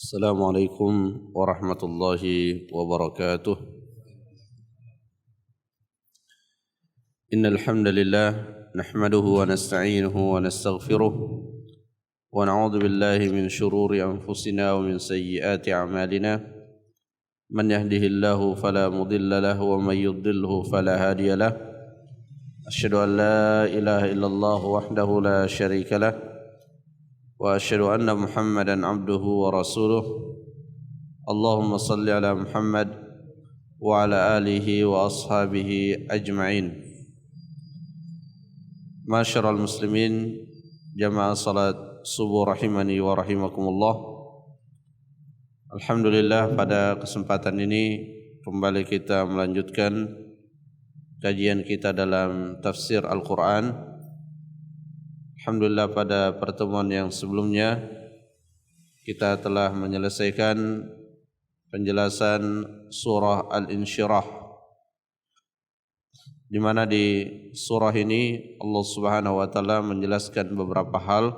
السلام عليكم ورحمة الله وبركاته. إن الحمد لله نحمده ونستعينه ونستغفره ونعوذ بالله من شرور أنفسنا ومن سيئات أعمالنا. من يهده الله فلا مضل له ومن يضلله فلا هادي له. أشهد أن لا إله إلا الله وحده لا شريك له وأشهد أن محمدا عبده ورسوله. اللهم صل على محمد وعلى آله وأصحابه أجمعين. Masyarul muslimin, jamaah salat subuh rahimani wa rahimakumullah. Alhamdulillah, pada kesempatan ini kembali kita melanjutkan kajian kita dalam tafsir Al-Quran. Alhamdulillah, pada pertemuan yang sebelumnya kita telah menyelesaikan penjelasan surah Al-Insyirah, di mana di surah ini Allah Subhanahu wa taala menjelaskan beberapa hal.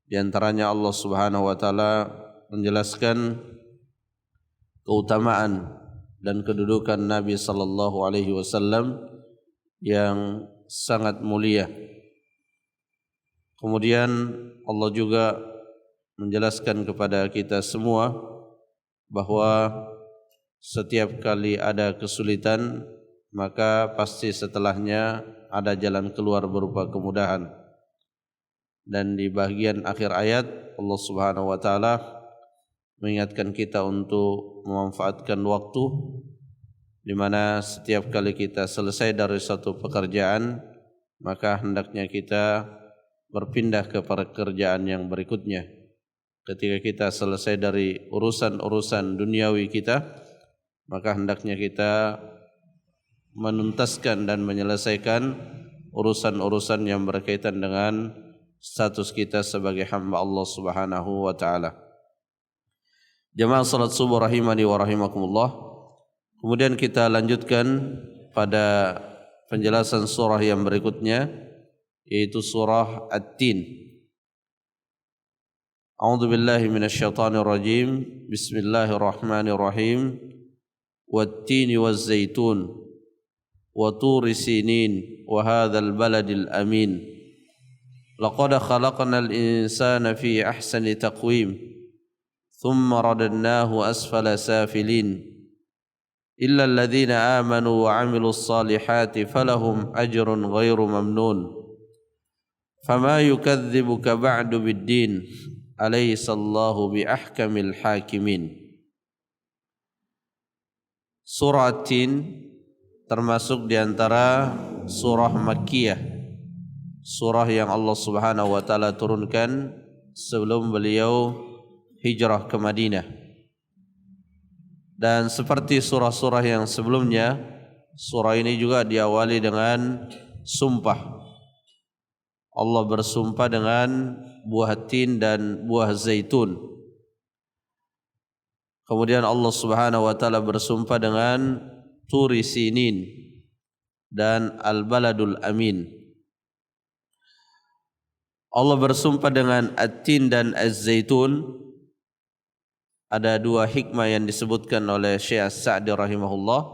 Di antaranya Allah Subhanahu wa taala menjelaskan keutamaan dan kedudukan Nabi sallallahu alaihi wasallam yang sangat mulia. Kemudian Allah juga menjelaskan kepada kita semua bahwa setiap kali ada kesulitan, maka pasti setelahnya ada jalan keluar berupa kemudahan. Dan di bagian akhir ayat Allah Subhanahu wa taala mengingatkan kita untuk memanfaatkan waktu, di mana setiap kali kita selesai dari suatu pekerjaan, maka hendaknya kita berpindah ke pekerjaan yang berikutnya. Ketika kita selesai dari urusan-urusan duniawi kita, maka hendaknya kita menuntaskan dan menyelesaikan urusan-urusan yang berkaitan dengan status kita sebagai hamba Allah Subhanahu wa taala. Jamaah salat subuh rahimani wa rahimakumullah. Kemudian kita lanjutkan pada penjelasan surah yang berikutnya, yaitu surah At-Tin. A'udzu billahi minasyaitonir rajim. Bismillahirrahmanirrahim. Wat-tini waz-zaitun wa turi sinin wa hadzal baladil amin. Laqad khalaqnal insana fi ahsani taqwim thumma radadnahu asfala safilin. Illa alladhina amanu wa 'amilus salihati falahum ajrun ghairu mamnun. Fama yukadzibuka ba'du biddin alaysallahu biahkamil hakimin. Surah At-Tin termasuk di antara surah Makkiyah, surah yang Allah Subhanahu wa taala turunkan sebelum beliau hijrah ke Madinah. Dan seperti surah-surah yang sebelumnya, surah ini juga diawali dengan sumpah. Allah bersumpah dengan buah tin dan buah zaitun. Kemudian Allah Subhanahu wa taala bersumpah dengan turi sinin dan al-baladul amin. Allah bersumpah dengan at-tin dan az-zaitun. Ada dua hikmah yang disebutkan oleh Syekh As-Sa'di rahimahullah.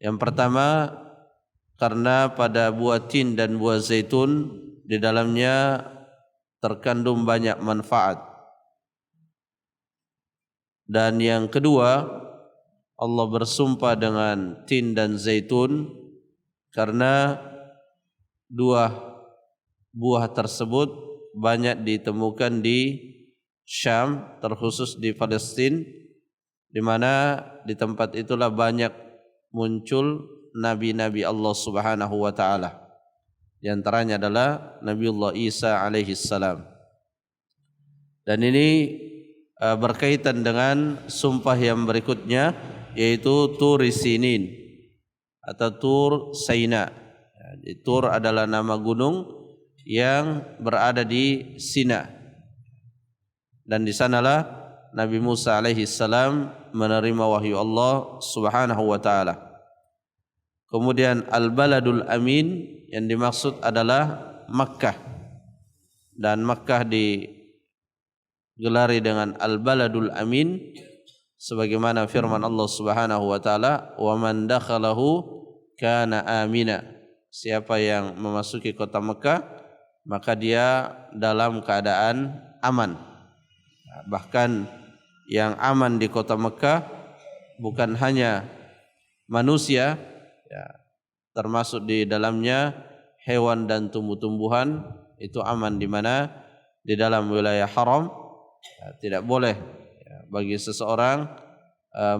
Yang pertama, karena pada buah tin dan buah zaitun di dalamnya terkandung banyak manfaat. Dan yang kedua, Allah bersumpah dengan tin dan zaitun karena dua buah tersebut banyak ditemukan di Syam, terkhusus di Palestina, di mana di tempat itulah banyak muncul nabi-nabi Allah Subhanahu wa taala. Di antaranya adalah Nabiullah Isa alaihi salam. Dan ini berkaitan dengan sumpah yang berikutnya, yaitu Turi Sinin atau Tur Saina. Tur adalah nama gunung yang berada di Sina. Dan di sanalah Nabi Musa alaihi salam menerima wahyu Allah Subhanahu wa taala. Kemudian Al-Baladul Amin yang dimaksud adalah Makkah. Dan Makkah gelari dengan al-baladul amin sebagaimana firman Allah Subhanahu wa taala, "Wa man dakhalahu kana amina." Siapa yang memasuki kota Mekah maka dia dalam keadaan aman. Bahkan yang aman di kota Mekah bukan hanya manusia, ya, termasuk di dalamnya hewan dan tumbuh-tumbuhan itu aman, di mana di dalam wilayah haram tidak boleh bagi seseorang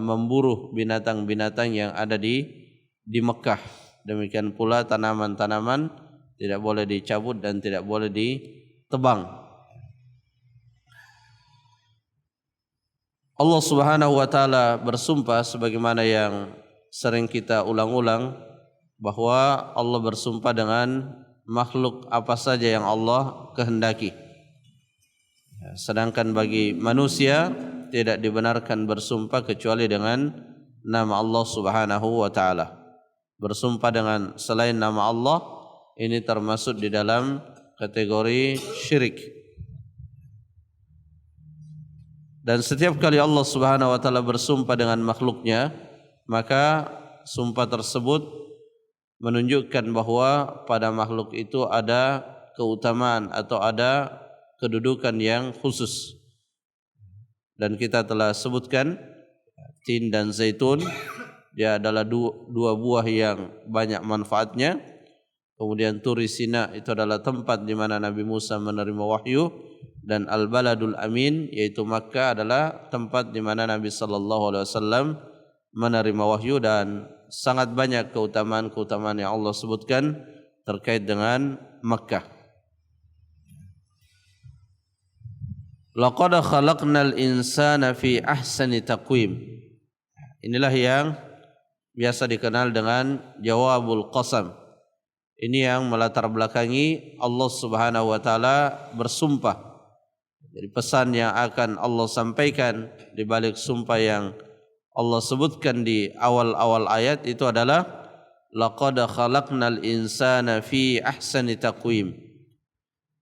memburu binatang-binatang yang ada di Mekah. Demikian pula tanaman-tanaman tidak boleh dicabut dan tidak boleh ditebang. Allah Subhanahu wa taala bersumpah sebagaimana yang sering kita ulang-ulang, bahwa Allah bersumpah dengan makhluk apa saja yang Allah kehendaki. Sedangkan bagi manusia tidak dibenarkan bersumpah kecuali dengan nama Allah Subhanahu wa taala. Bersumpah dengan selain nama Allah ini termasuk di dalam kategori syirik. Dan setiap kali Allah Subhanahu wa taala bersumpah dengan makhluknya, maka sumpah tersebut menunjukkan bahwa pada makhluk itu ada keutamaan atau ada kedudukan yang khusus. Dan kita telah sebutkan tin dan zaitun, dia adalah dua buah yang banyak manfaatnya. Kemudian Turi Sina itu adalah tempat di mana Nabi Musa menerima wahyu, dan Al-Baladul Amin yaitu Makkah adalah tempat di mana Nabi sallallahu alaihi wasallam menerima wahyu. Dan sangat banyak keutamaan-keutamaan yang Allah sebutkan terkait dengan Makkah. Laqad khalaqnal insana fi ahsani taqwim. Inilah yang biasa dikenal dengan jawabul qasam. Ini yang melatar belakangi Allah Subhanahu wa taala bersumpah. Jadi pesan yang akan Allah sampaikan di balik sumpah yang Allah sebutkan di awal-awal ayat itu adalah laqad khalaqnal insana fi ahsani taqwim.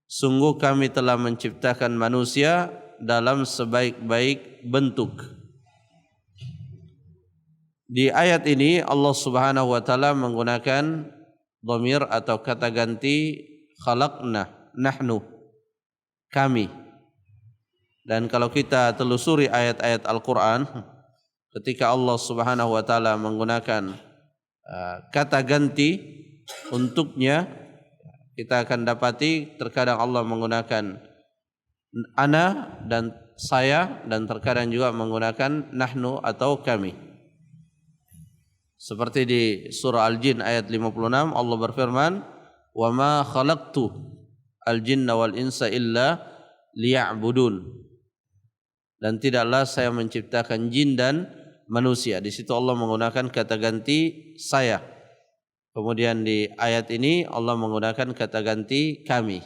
Sungguh kami telah menciptakan manusia dalam sebaik-baik bentuk. Di ayat ini Allah Subhanahu wa taala menggunakan dhamir atau kata ganti khalaqna, nahnu, kami. Dan kalau kita telusuri ayat-ayat Al-Quran, ketika Allah Subhanahu wa taala menggunakan kata ganti untuknya, kita akan dapati terkadang Allah menggunakan ana dan saya, dan terkadang juga menggunakan nahnu atau kami. Seperti di surah Al-Jin ayat 56 Allah berfirman, "Wa ma khalaqtu al-jinna wal insa illa liya'budun." Dan tidaklah saya menciptakan jin dan manusia. Di situ Allah menggunakan kata ganti saya. Kemudian di ayat ini Allah menggunakan kata ganti kami.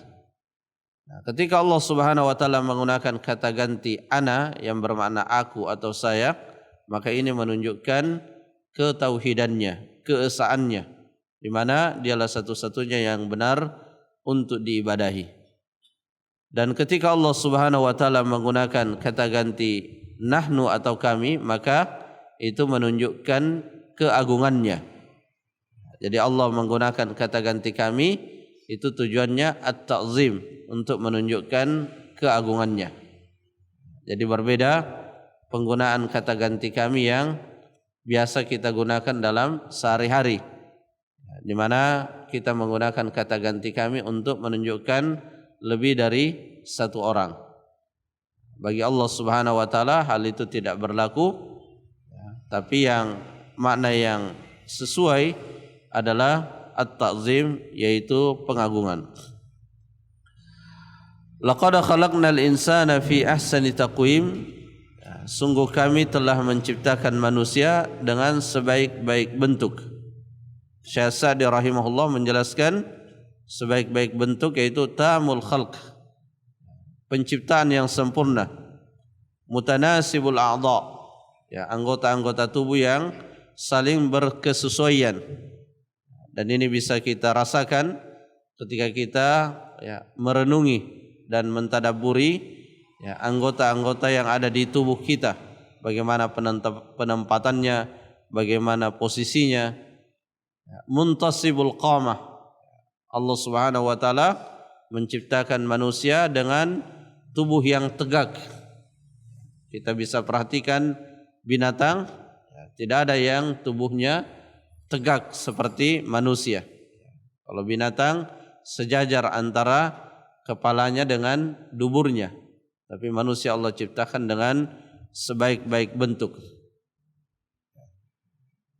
Nah, ketika Allah Subhanahu wa taala menggunakan kata ganti ana yang bermakna aku atau saya, maka ini menunjukkan ketauhidannya, keesaannya, di mana dialah satu-satunya yang benar untuk diibadahi. Dan ketika Allah Subhanahu wa taala menggunakan kata ganti nahnu atau kami, maka itu menunjukkan keagungannya. Jadi Allah menggunakan kata ganti kami itu tujuannya at-ta'zim, untuk menunjukkan keagungannya. Jadi berbeda penggunaan kata ganti kami yang biasa kita gunakan dalam sehari-hari, di mana kita menggunakan kata ganti kami untuk menunjukkan lebih dari satu orang. Bagi Allah Subhanahu wa taala hal itu tidak berlaku, tapi yang makna yang sesuai adalah at-ta'zim, yaitu pengagungan. Laqad khalaqnal insana fi ahsani taqwim. Sungguh kami telah menciptakan manusia dengan sebaik-baik bentuk. Syekh Sa'di rahimahullah menjelaskan sebaik-baik bentuk yaitu tamul khalq, penciptaan yang sempurna, mutanasibul a'dha, ya, anggota-anggota tubuh yang saling berkesesuaian. Dan ini bisa kita rasakan ketika kita merenungi dan mentadabburi ya, anggota-anggota yang ada di tubuh kita, bagaimana penempatannya, bagaimana posisinya. Muntasibul qamah, Allah Subhanahu wa taala menciptakan manusia dengan tubuh yang tegak. Kita bisa perhatikan binatang, tidak ada yang tubuhnya tegak seperti manusia. Kalau binatang sejajar antara kepalanya dengan duburnya, tapi manusia Allah ciptakan dengan sebaik-baik bentuk.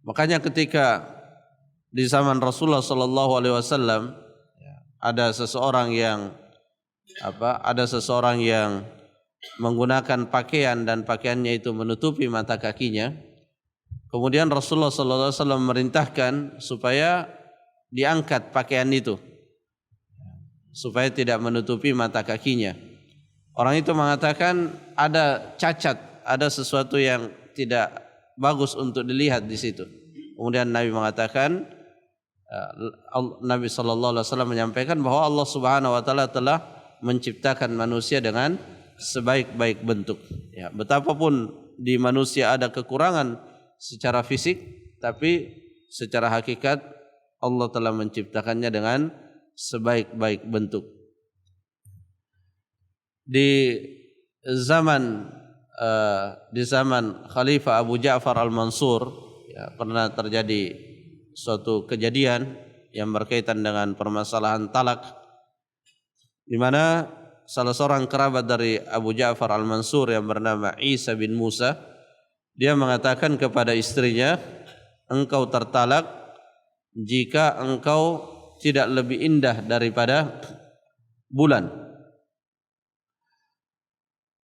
Makanya ketika di zaman Rasulullah sallallahu alaihi wasallam ada seseorang yang menggunakan pakaian dan pakaiannya itu menutupi mata kakinya. Kemudian Rasulullah sallallahu alaihi wasallam memerintahkan supaya diangkat pakaian itu supaya tidak menutupi mata kakinya. Orang itu mengatakan ada cacat, ada sesuatu yang tidak bagus untuk dilihat di situ. Kemudian Nabi mengatakan, Nabi sallallahu alaihi wasallam menyampaikan bahwa Allah Subhanahu wa taala telah menciptakan manusia dengan sebaik-baik bentuk. Ya, betapapun di manusia ada kekurangan secara fisik, tapi secara hakikat Allah telah menciptakannya dengan sebaik-baik bentuk. Di zaman Khalifah Abu Ja'far Al-Mansur, ya, pernah terjadi suatu kejadian yang berkaitan dengan permasalahan talak, di mana salah seorang kerabat dari Abu Ja'far Al-Mansur yang bernama Isa bin Musa, dia mengatakan kepada istrinya, engkau tertalak jika engkau tidak lebih indah daripada bulan.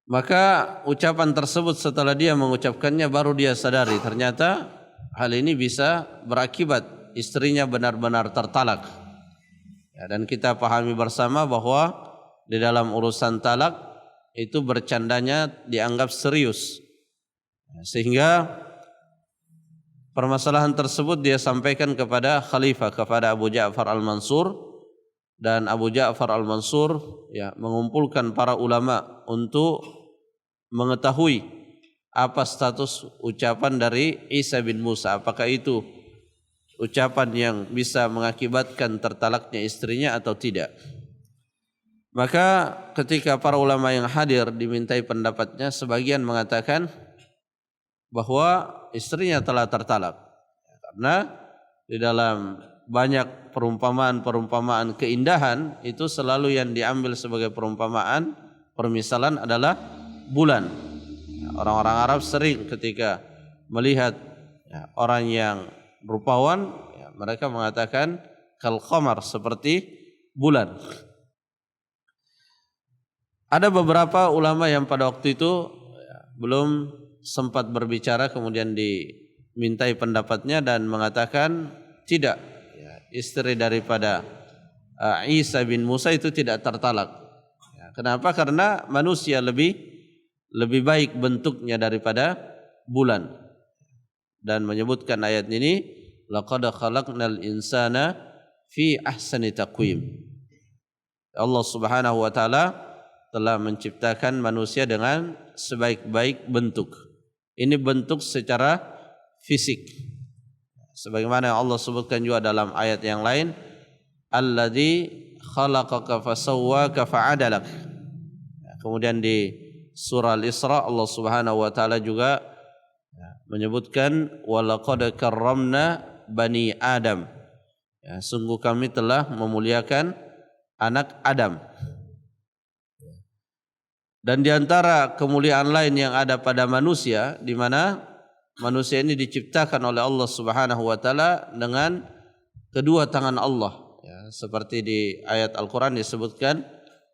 Maka ucapan tersebut setelah dia mengucapkannya baru dia sadari ternyata hal ini bisa berakibat istrinya benar-benar tertalak. Ya, dan kita pahami bersama bahwa di dalam urusan talak itu bercandanya dianggap serius, sehingga permasalahan tersebut dia sampaikan kepada Khalifah, kepada Abu Ja'far Al-Mansur, dan Abu Ja'far Al-Mansur ya mengumpulkan para ulama untuk mengetahui apa status ucapan dari Isa bin Musa, apakah itu ucapan yang bisa mengakibatkan tertalaknya istrinya atau tidak. Maka ketika para ulama yang hadir dimintai pendapatnya, sebagian mengatakan bahwa istrinya telah tertalak, karena di dalam banyak perumpamaan keindahan itu selalu yang diambil sebagai perumpamaan permisalan adalah bulan. Orang-orang Arab sering ketika melihat orang yang rupawan, mereka mengatakan kal qamar, seperti bulan. Ada beberapa ulama yang pada waktu itu belum sempat berbicara, kemudian dimintai pendapatnya dan mengatakan tidak, istri daripada Isa bin Musa itu tidak tertalak. Kenapa? Karena manusia lebih baik bentuknya daripada bulan. Dan menyebutkan ayat ini, laqad khalaqnal insana fi ahsani taqwim. Allah Subhanahu wa taala telah menciptakan manusia dengan sebaik-baik bentuk. Ini bentuk secara fisik. Sebagaimana Allah sebutkan juga dalam ayat yang lain, alladzi khalaqaka fasawwaka fa'adalak. Kemudian di surah Al-Isra Allah Subhanahu wa taala juga menyebutkan walaqad karramna bani Adam. Ya, sungguh kami telah memuliakan anak Adam. Dan di antara kemuliaan lain yang ada pada manusia, di mana manusia ini diciptakan oleh Allah Subhanahu wa taala dengan kedua tangan Allah. Ya, seperti di ayat Al-Qur'an disebutkan,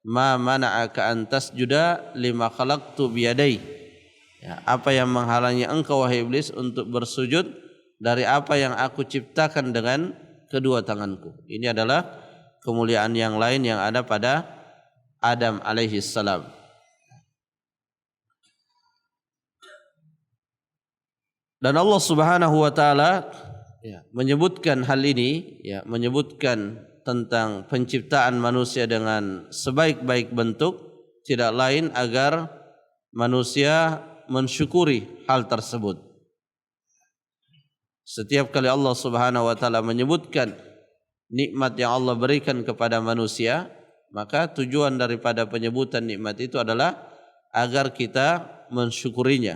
ma mana'aka an tasjuda lima khalaqtu biyadai. Ya, apa yang menghalangi engkau wahai iblis untuk bersujud dari apa yang aku ciptakan dengan kedua tanganku. Ini adalah kemuliaan yang lain yang ada pada Adam alaihi salam. Dan Allah Subhanahu wa taala menyebutkan hal ini, menyebutkan tentang penciptaan manusia dengan sebaik-baik bentuk tidak lain agar manusia mensyukuri hal tersebut. Setiap kali Allah Subhanahu wa taala menyebutkan nikmat yang Allah berikan kepada manusia, maka tujuan daripada penyebutan nikmat itu adalah agar kita mensyukurinya.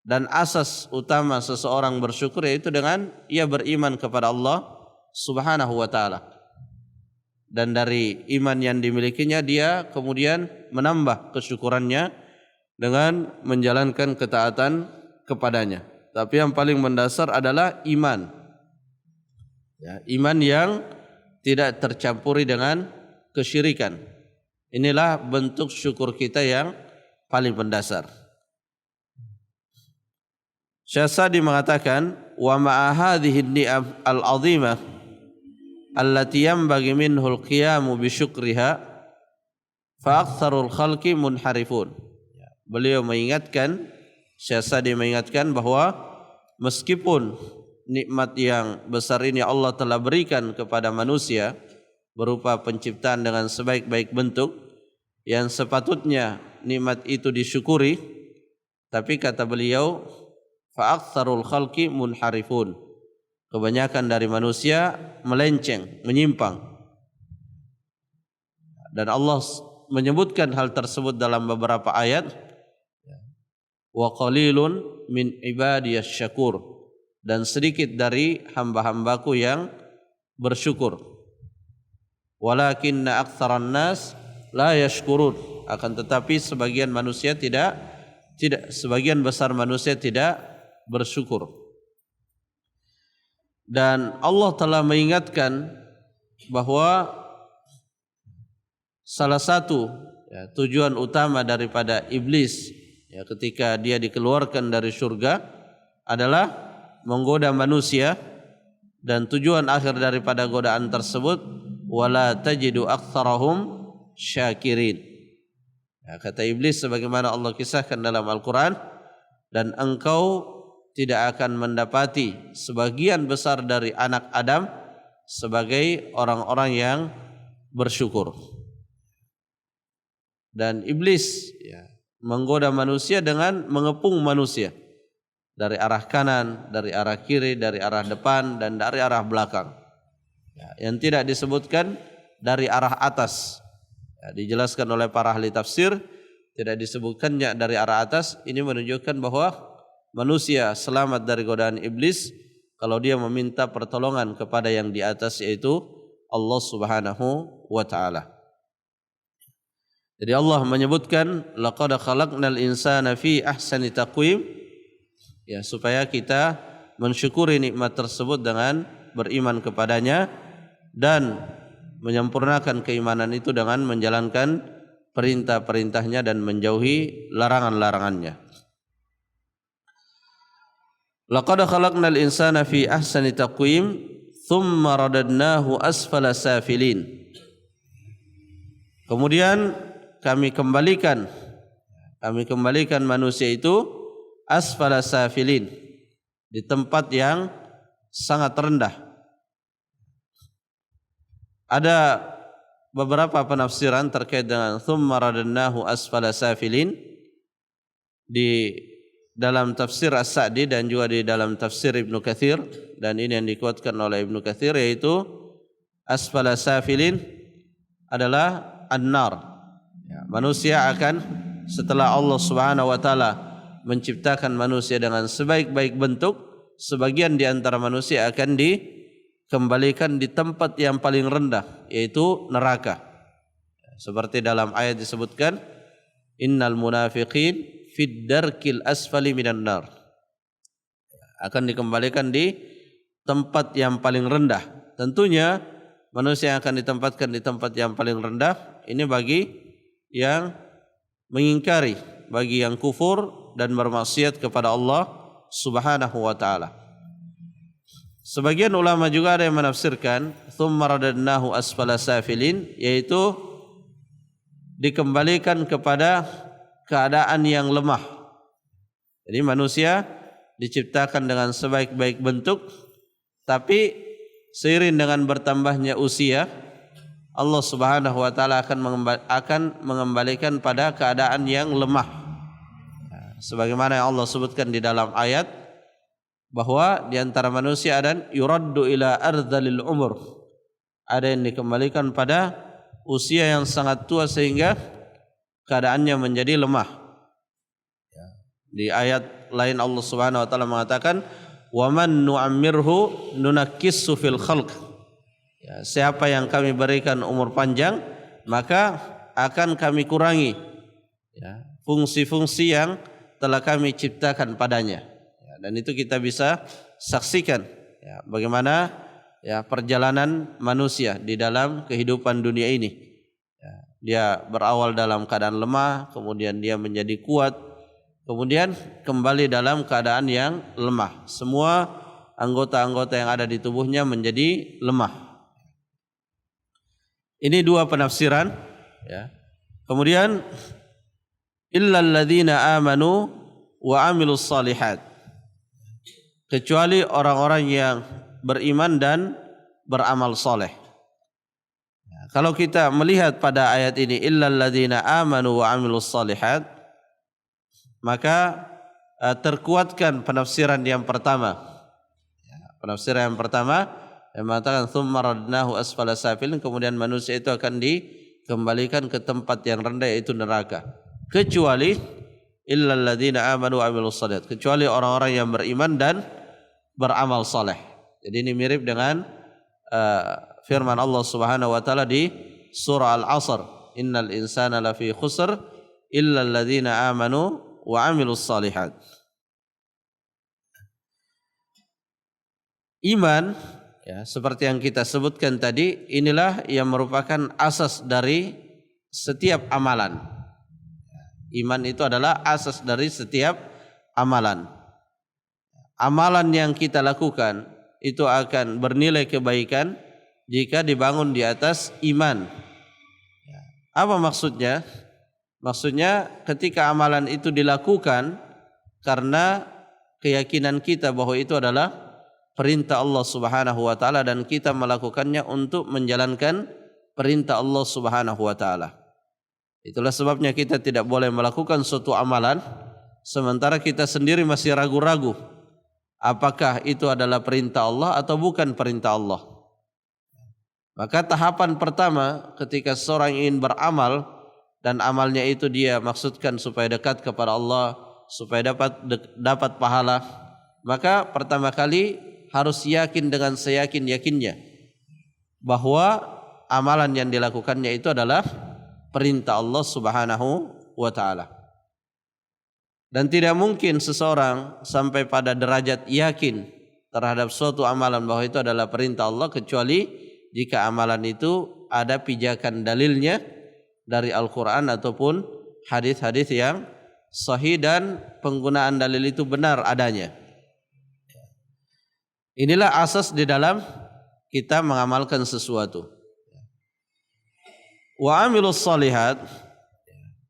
Dan asas utama seseorang bersyukur yaitu dengan ia beriman kepada Allah Subhanahu wa taala. Dan dari iman yang dimilikinya dia kemudian menambah kesyukurannya dengan menjalankan ketaatan kepadanya. Tapi yang paling mendasar adalah iman. Ya, iman yang tidak tercampuri dengan kesyirikan. Inilah bentuk syukur kita yang paling mendasar. Syasadi mengatakan, wa ma'a hadhihi ni'am al-'azimah allati yanbaghi minhu al-qiyamu bi syukriha fa aktsarul khalqi munharifun. Beliau mengingatkan, Syasadi mengingatkan bahwa meskipun nikmat yang besar ini Allah telah berikan kepada manusia berupa penciptaan dengan sebaik-baik bentuk yang sepatutnya nikmat itu disyukuri, tapi kata beliau fa aktsarul khalqi munharifun, kebanyakan dari manusia melenceng, menyimpang. Dan Allah menyebutkan hal tersebut dalam beberapa ayat, wa qalilun min ibadiyas syakur, dan sedikit dari hamba-hambaku yang bersyukur. Walakinna aktsaran nas la yashkurun, akan tetapi sebagian manusia tidak sebagian besar manusia tidak bersyukur. Dan Allah telah mengingatkan bahwa salah satu tujuan utama daripada iblis ketika dia dikeluarkan dari surga adalah menggoda manusia, dan tujuan akhir daripada godaan tersebut wala tajidu aktsarahum syakirin. Kata iblis sebagaimana Allah kisahkan dalam Al-Qur'an, dan engkau tidak akan mendapati sebagian besar dari anak Adam sebagai orang-orang yang bersyukur. Dan iblis menggoda manusia dengan mengepung manusia dari arah kanan, dari arah kiri, dari arah depan, dan dari arah belakang. Yang tidak disebutkan dari arah atas. Dijelaskan oleh para ahli tafsir, tidak disebutkannya dari arah atas. Ini menunjukkan bahwa manusia selamat dari godaan iblis kalau dia meminta pertolongan kepada yang di atas, yaitu Allah Subhanahu wa taala. Jadi Allah menyebutkan laqad khalaqnal insana fi ahsani taqwim, supaya kita mensyukuri nikmat tersebut dengan beriman kepadanya dan menyempurnakan keimanan itu dengan menjalankan perintah-perintahnya dan menjauhi larangan-larangannya. Laqad khalaqnal insana fi ahsani taqwim thumma radadnahu asfala safilin. Kemudian kami kembalikan manusia itu asfala safilin, di tempat yang sangat rendah. Ada beberapa penafsiran terkait dengan thumma radadnahu asfala safilin di dalam tafsir As-Sa'di dan juga di dalam tafsir Ibnu Katsir, dan ini yang dikuatkan oleh Ibnu Katsir, yaitu asfala safilin adalah an-nar. Manusia akan, setelah Allah Subhanahu wa taala menciptakan manusia dengan sebaik-baik bentuk, sebagian di antara manusia akan dikembalikan di tempat yang paling rendah, yaitu neraka. Seperti dalam ayat disebutkan, innal munafiqin fid darkil asfali minan nar, akan dikembalikan di tempat yang paling rendah. Tentunya manusia yang akan ditempatkan di tempat yang paling rendah ini bagi yang mengingkari, bagi yang kufur dan bermaksiat kepada Allah Subhanahu wa taala. Sebagian ulama juga ada yang menafsirkan tsumma radadnahu asfala safilin, yaitu dikembalikan kepada keadaan yang lemah. Jadi manusia diciptakan dengan sebaik-baik bentuk, tapi seiring dengan bertambahnya usia, Allah Subhanahu wa taala akan mengembalikan pada keadaan yang lemah. Sebagaimana yang Allah sebutkan di dalam ayat bahwa di antara manusia ada yuraddu ila ardhil umur. Ada yang dikembalikan pada usia yang sangat tua sehingga keadaannya menjadi lemah. Di ayat lain Allah Subhanahu wa taala mengatakan wa man nu'ammirhu nunakkishu fil khalq. Ya, siapa yang kami berikan umur panjang maka akan kami kurangi ya, fungsi-fungsi yang telah kami ciptakan padanya ya, dan itu kita bisa saksikan ya, bagaimana ya, perjalanan manusia di dalam kehidupan dunia ini ya, dia berawal dalam keadaan lemah, kemudian dia menjadi kuat, kemudian kembali dalam keadaan yang lemah. Semua anggota-anggota yang ada di tubuhnya menjadi lemah. Ini dua penafsiran ya. Kemudian illal ladzina amanu wa amilus salihat. Kecuali orang-orang yang beriman dan beramal soleh. Ya, kalau kita melihat pada ayat ini illal ladzina amanu wa amilus salihat, maka terkuatkan penafsiran yang pertama. Ya, penafsiran yang pertama yang mengatakan tsumma radnahu asfala safilin, kemudian manusia itu akan dikembalikan ke tempat yang rendah yaitu neraka. Kecuali illal ladzina amanu wa amilus shalihat, kecuali orang-orang yang beriman dan beramal saleh. Jadi ini mirip dengan firman Allah Subhanahu wa taala di surah Al-Asr, innal insana lafi khusr illal ladzina amanu wa amilus shalihat. Iman ya, seperti yang kita sebutkan tadi, inilah yang merupakan asas dari setiap amalan. Iman itu adalah asas dari setiap amalan. Amalan yang kita lakukan itu akan bernilai kebaikan jika dibangun di atas iman. Apa maksudnya? Maksudnya ketika amalan itu dilakukan karena keyakinan kita bahwa itu adalah perintah Allah Subhanahu wa taala dan kita melakukannya untuk menjalankan perintah Allah Subhanahu wa taala. Itulah sebabnya kita tidak boleh melakukan suatu amalan sementara kita sendiri masih ragu-ragu apakah itu adalah perintah Allah atau bukan perintah Allah. Maka tahapan pertama ketika seorang ingin beramal dan amalnya itu dia maksudkan supaya dekat kepada Allah, supaya dapat pahala, maka pertama kali harus yakin dengan seyakin-yakinnya bahwa amalan yang dilakukannya itu adalah perintah Allah Subhanahu wa taala. Dan tidak mungkin seseorang sampai pada derajat yakin terhadap suatu amalan bahwa itu adalah perintah Allah kecuali jika amalan itu ada pijakan dalilnya dari Al-Qur'an ataupun hadis-hadis yang sahih dan penggunaan dalil itu benar adanya. Inilah asas di dalam kita mengamalkan sesuatu. Wa amilus shalihat,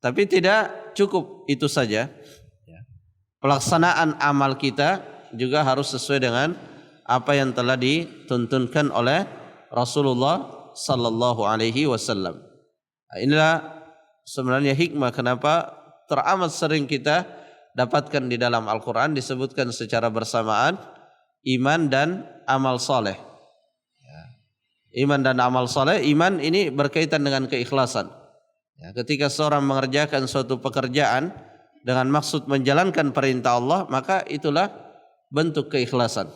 tapi tidak cukup itu saja. Pelaksanaan amal kita juga harus sesuai dengan apa yang telah dituntunkan oleh Rasulullah sallallahu alaihi wasallam. Inilah sebenarnya hikmah kenapa teramat sering kita dapatkan di dalam Al-Quran disebutkan secara bersamaan iman dan amal soleh. Iman dan amal soleh. Iman ini berkaitan dengan keikhlasan. Ketika seorang mengerjakan suatu pekerjaan dengan maksud menjalankan perintah Allah, maka itulah bentuk keikhlasan.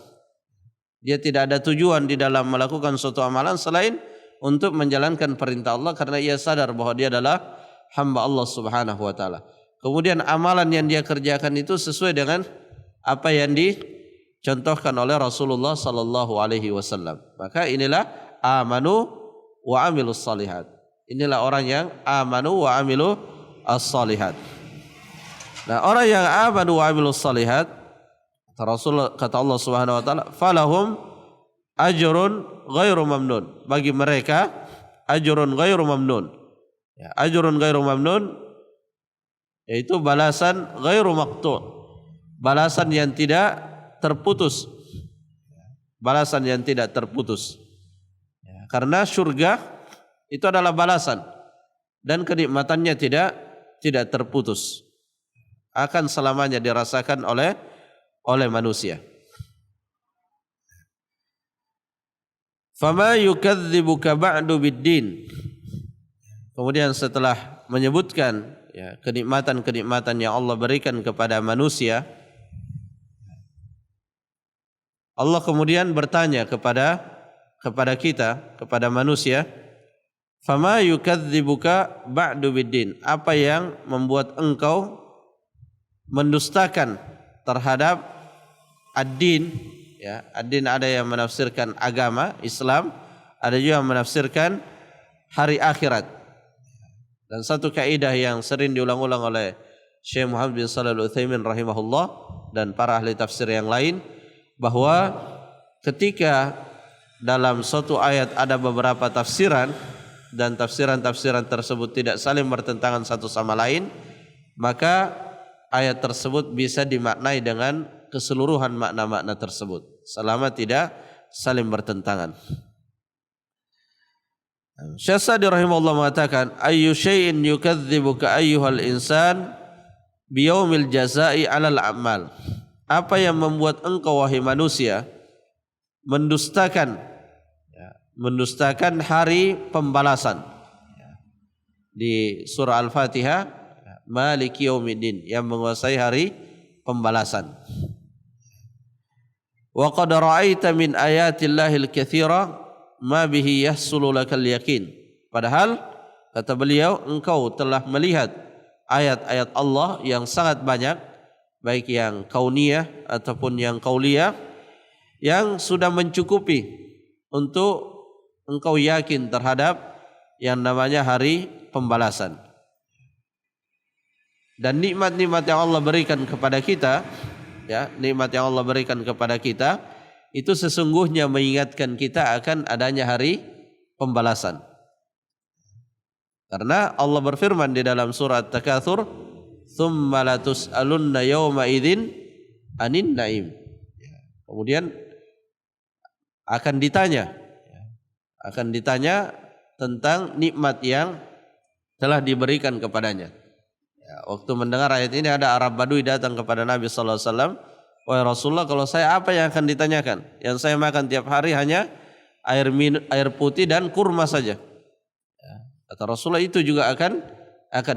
Dia tidak ada tujuan di dalam melakukan suatu amalan selain untuk menjalankan perintah Allah karena ia sadar bahwa dia adalah hamba Allah Subhanahu wa taala. Kemudian amalan yang dia kerjakan itu sesuai dengan apa yang dicontohkan oleh Rasulullah sallallahu alaihi wasallam. Maka inilah amanu wa amilus salihat. Inilah orang yang amanu wa amilu as-salihat. Nah, orang yang amanu wa amilus salihat, kata Allah Subhanahu wa taala, falahum ajrun ghairu mamnun. Bagi mereka ajrun ghairu mamnun. Ya, ajrun ghairu mamnun yaitu balasan ghairu maqtu'. Balasan yang tidak terputus. Balasan yang tidak terputus. Ya, karena surga Itu adalah balasan dan kenikmatannya tidak terputus. Akan selamanya dirasakan oleh manusia. Fama yukadzibuka ba'du biddin. Kemudian setelah menyebutkan ya, kenikmatan-kenikmatan yang Allah berikan kepada manusia, Allah kemudian bertanya kepada kita, kepada manusia, fama yukadzibuka ba'du biddin. Apa yang membuat engkau mendustakan terhadap ad-din? Ya, ad-din ada yang menafsirkan agama Islam, ada juga yang menafsirkan hari akhirat. Dan satu kaidah yang sering diulang-ulang oleh Syekh Muhammad bin Shalih Al-Utsaimin rahimahullah dan para ahli tafsir yang lain, bahwa ketika dalam suatu ayat ada beberapa tafsiran dan tafsiran-tafsiran tersebut tidak saling bertentangan satu sama lain, maka ayat tersebut bisa dimaknai dengan keseluruhan makna-makna tersebut selama tidak saling bertentangan. Syekh Sa'di rahimahullah mengatakan, ayyu syai'in yukadzibuka ayyuhal insan biyaumil jazaa'i 'alal a'mal. Apa yang membuat engkau wahai manusia mendustakan hari pembalasan. Di surah Al-Fatihah, Maliki Yaumiddin, yang menguasai hari pembalasan. Wa qad ra'aita min ayatillahil katsira ma bihi yahsulu lakal yakin. Padahal kata beliau, engkau telah melihat ayat-ayat Allah yang sangat banyak, baik yang kauniyah ataupun yang qauliyah, yang sudah mencukupi untuk engkau yakin terhadap yang namanya hari pembalasan. Dan nikmat-nikmat yang Allah berikan kepada kita, ya, nikmat yang Allah berikan kepada kita itu sesungguhnya mengingatkan kita akan adanya hari pembalasan. Karena Allah berfirman di dalam surah At-Takatsur, "Tsumma latus'alunna yawma idzin 'anin na'im." Kemudian akan ditanya tentang nikmat yang telah diberikan kepadanya. Ya, waktu mendengar ayat ini ada Arab Badui datang kepada Nabi sallallahu alaihi wasallam, "Wahai Rasulullah, kalau saya apa yang akan ditanyakan? Yang saya makan tiap hari hanya air putih dan kurma saja." Ya, kata Rasulullah, itu juga akan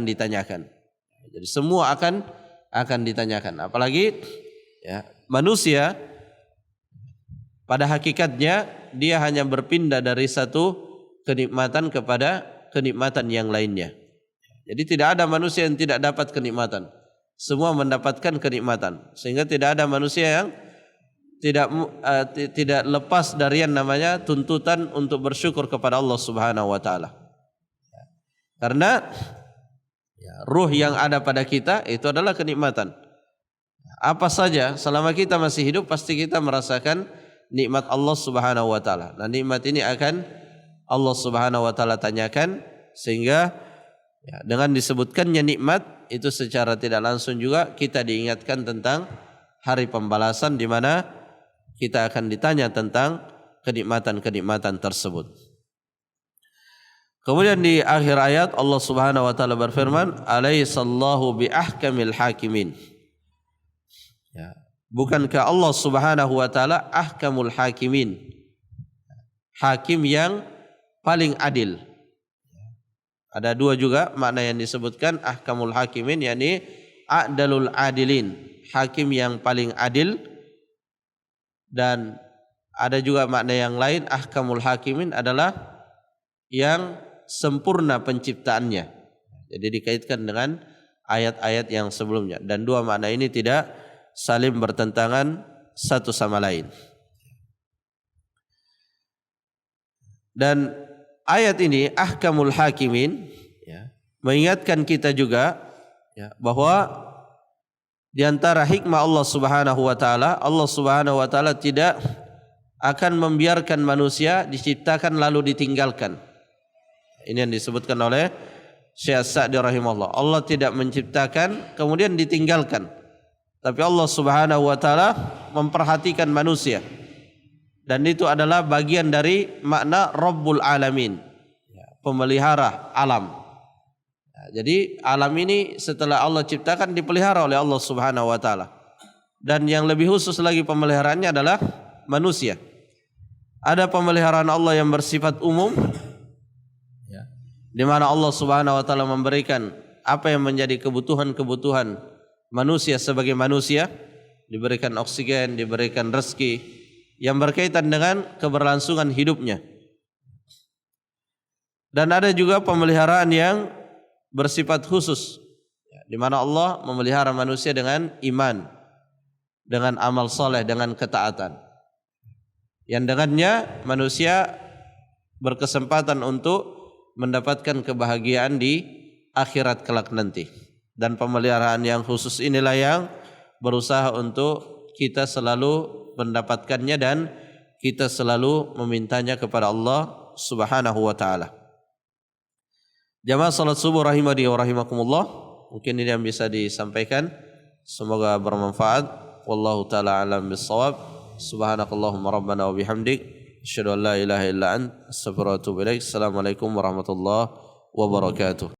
ditanyakan. Jadi semua akan ditanyakan. Apalagi ya, manusia pada hakikatnya dia hanya berpindah dari satu kenikmatan kepada kenikmatan yang lainnya. Jadi tidak ada manusia yang tidak dapat kenikmatan. Semua mendapatkan kenikmatan. Sehingga tidak ada manusia yang tidak lepas dari yang namanya tuntutan untuk bersyukur kepada Allah Subhanahu wa taala. Karena ruh yang ada pada kita itu adalah kenikmatan. Apa saja selama kita masih hidup pasti kita merasakan nikmat Allah Subhanahu wa taala. Nah, nikmat ini akan Allah Subhanahu wa taala tanyakan, sehingga ya, dengan disebutkannya nikmat itu secara tidak langsung juga kita diingatkan tentang hari pembalasan di mana kita akan ditanya tentang kenikmatan-kenikmatan tersebut. Kemudian di akhir ayat Allah Subhanahu wa taala berfirman, "Alaihissallahu biahkamil hakimin." Ya, bukankah Allah Subhanahu wa taala ahkamul hakimin, hakim yang paling adil. Ada dua juga makna yang disebutkan ahkamul hakimin, yakni a'dalul adilin, hakim yang paling adil. Dan ada juga makna yang lain, ahkamul hakimin adalah yang sempurna penciptaannya. Jadi dikaitkan dengan ayat-ayat yang sebelumnya, dan dua makna ini tidak saling bertentangan satu sama lain. Dan ayat ini ahkamul hakimin ya, mengingatkan kita juga ya, bahwa di antara hikmah Allah Subhanahu wa taala, Allah Subhanahu wa taala tidak akan membiarkan manusia diciptakan lalu ditinggalkan. Ini yang disebutkan oleh Syekh Sa'di rahimahullah. Allah tidak menciptakan kemudian ditinggalkan. Tapi Allah Subhanahu wa taala memperhatikan manusia. Dan itu adalah bagian dari makna Rabbul Alamin, pemelihara alam. Jadi alam ini setelah Allah ciptakan dipelihara oleh Allah Subhanahu wa taala. Dan yang lebih khusus lagi pemeliharaannya adalah manusia. Ada pemeliharaan Allah yang bersifat umum, di mana Allah Subhanahu wa taala memberikan apa yang menjadi kebutuhan-kebutuhan manusia sebagai manusia, diberikan oksigen, diberikan rezeki yang berkaitan dengan keberlangsungan hidupnya. Dan ada juga pemeliharaan yang bersifat khusus, di mana Allah memelihara manusia dengan iman, dengan amal soleh, dengan ketaatan. Yang dengannya manusia berkesempatan untuk mendapatkan kebahagiaan di akhirat kelak nanti. Dan pemeliharaan yang khusus inilah yang berusaha untuk kita selalu mendapatkannya dan kita selalu memintanya kepada Allah Subhanahu wa taala. Jamaah salat subuh rahimani wa rahimakumullah, mungkin ini yang bisa disampaikan, semoga bermanfaat. Wallahu taala alam bissawab. Subhanakallahumma rabbana wa bihamdik, asyhadu an la ilaha illa anta, astaghfiruka wa atubu ilaik. Assalamualaikum warahmatullahi wabarakatuh.